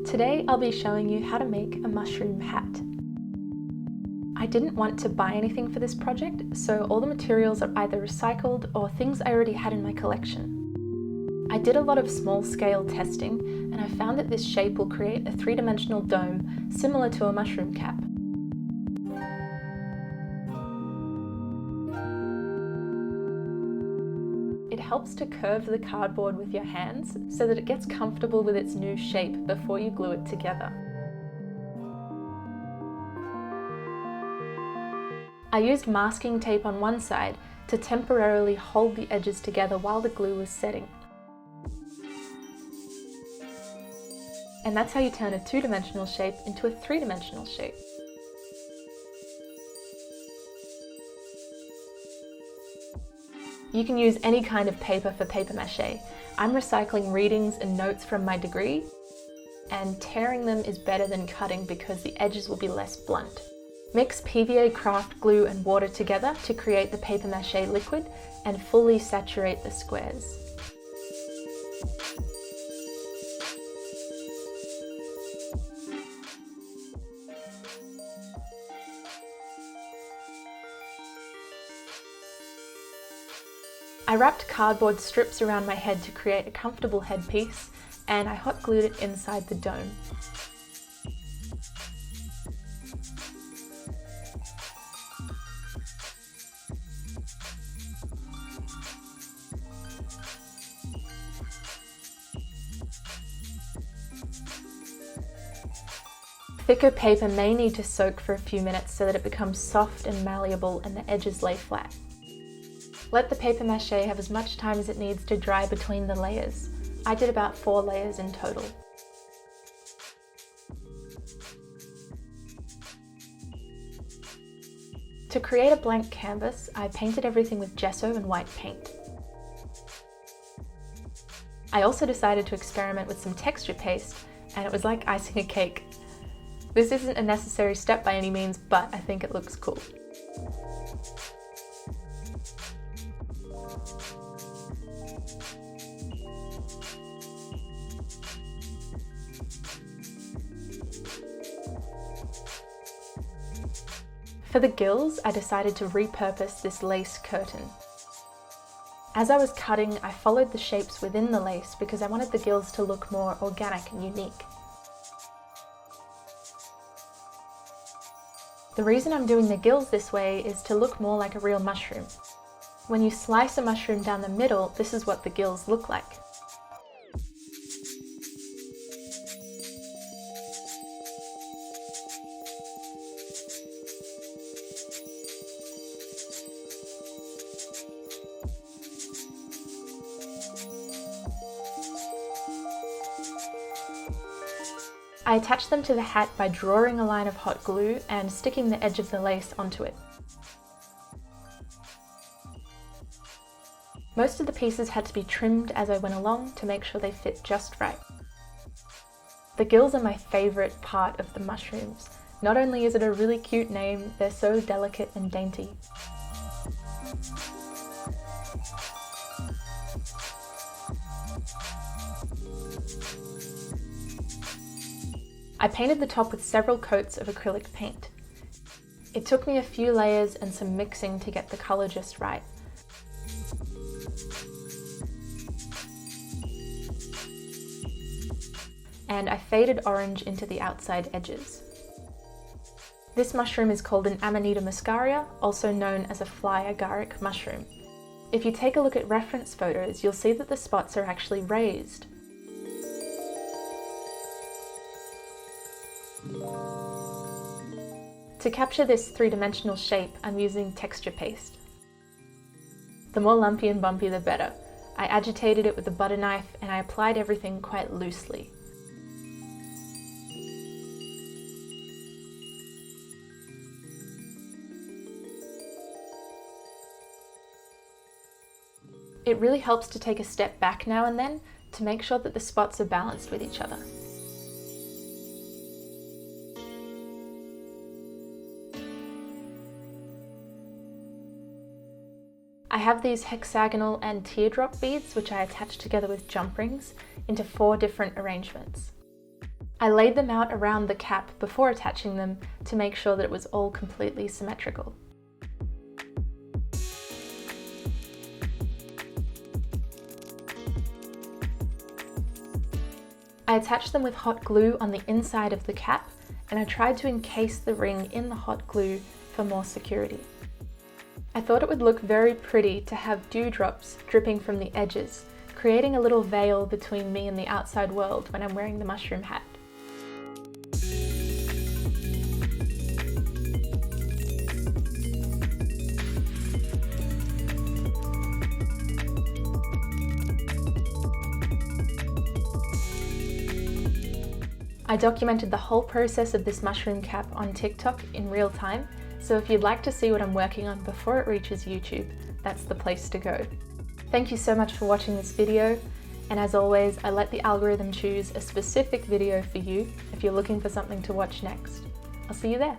Today I'll be showing you how to make a mushroom hat. I didn't want to buy anything for this project, so all the materials are either recycled or things I already had in my collection. I did a lot of small-scale testing, and I found that this shape will create a three-dimensional dome similar to a mushroom cap. It helps to curve the cardboard with your hands so that it gets comfortable with its new shape before you glue it together. I used masking tape on one side to temporarily hold the edges together while the glue was setting. And that's how you turn a two-dimensional shape into a three-dimensional shape. You can use any kind of paper for paper mache. I'm recycling readings and notes from my degree, and tearing them is better than cutting because the edges will be less blunt. Mix PVA craft glue and water together to create the paper mache liquid and fully saturate the squares. I wrapped cardboard strips around my head to create a comfortable headpiece, and I hot glued it inside the dome. Thicker paper may need to soak for a few minutes so that it becomes soft and malleable and the edges lay flat. Let the paper mache have as much time as it needs to dry between the layers. I did about 4 layers in total. To create a blank canvas, I painted everything with gesso and white paint. I also decided to experiment with some texture paste, and it was like icing a cake. This isn't a necessary step by any means, but I think it looks cool. For the gills, I decided to repurpose this lace curtain. As I was cutting, I followed the shapes within the lace because I wanted the gills to look more organic and unique. The reason I'm doing the gills this way is to look more like a real mushroom. When you slice a mushroom down the middle, this is what the gills look like. I attached them to the hat by drawing a line of hot glue and sticking the edge of the lace onto it. Most of the pieces had to be trimmed as I went along to make sure they fit just right. The gills are my favourite part of the mushrooms. Not only is it a really cute name, they're so delicate and dainty. I painted the top with several coats of acrylic paint. It took me a few layers and some mixing to get the colour just right. And I faded orange into the outside edges. This mushroom is called an Amanita Muscaria, also known as a Fly Agaric mushroom. If you take a look at reference photos, you'll see that the spots are actually raised. To capture this three-dimensional shape, I'm using texture paste. The more lumpy and bumpy the better. I agitated it with a butter knife and I applied everything quite loosely. It really helps to take a step back now and then to make sure that the spots are balanced with each other. I have these hexagonal and teardrop beads which I attach together with jump rings into 4 different arrangements. I laid them out around the cap before attaching them to make sure that it was all completely symmetrical. I attached them with hot glue on the inside of the cap, and I tried to encase the ring in the hot glue for more security. I thought it would look very pretty to have dewdrops dripping from the edges, creating a little veil between me and the outside world when I'm wearing the mushroom hat. I documented the whole process of this mushroom cap on TikTok in real time, so if you'd like to see what I'm working on before it reaches YouTube, that's the place to go. Thank you so much for watching this video, and as always, I let the algorithm choose a specific video for you if you're looking for something to watch next. I'll see you there.